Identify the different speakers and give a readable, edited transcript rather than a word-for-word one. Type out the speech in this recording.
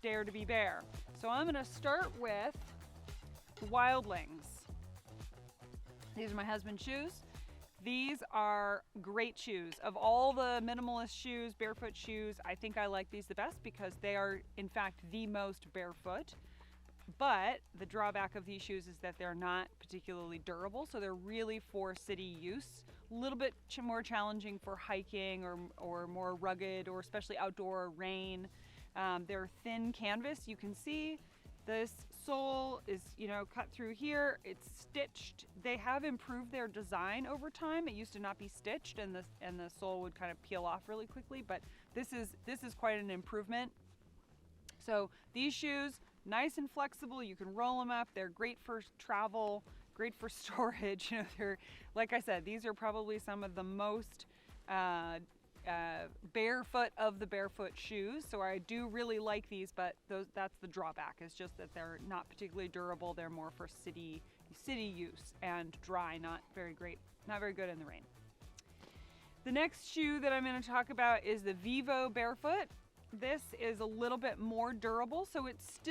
Speaker 1: Dare to be Bare. So I'm gonna start with Wildlings. These are my husband's shoes. These are great shoes. Of all the minimalist shoes, barefoot shoes, I think I like these the best because they are in fact the most barefoot. But the drawback of these shoes is that they're not particularly durable, so they're really for city use. A little bit more challenging for hiking or more rugged, or especially outdoor rain. They're thin canvas. You can see this sole is, cut through here. It's stitched. They have improved their design over time. It used to not be stitched, and the sole would kind of peel off really quickly. But this is quite an improvement. So these shoes, nice and flexible. You can roll them up. They're great for travel, great for storage. They're, like I said, these are probably some of the most barefoot of the barefoot shoes. So I do really like these, but that's the drawback. It's just that they're not particularly durable. They're more for city use and dry, not very good in the rain. The next shoe that I'm going to talk about is the Vivo Barefoot. This is a little bit more durable, so it's still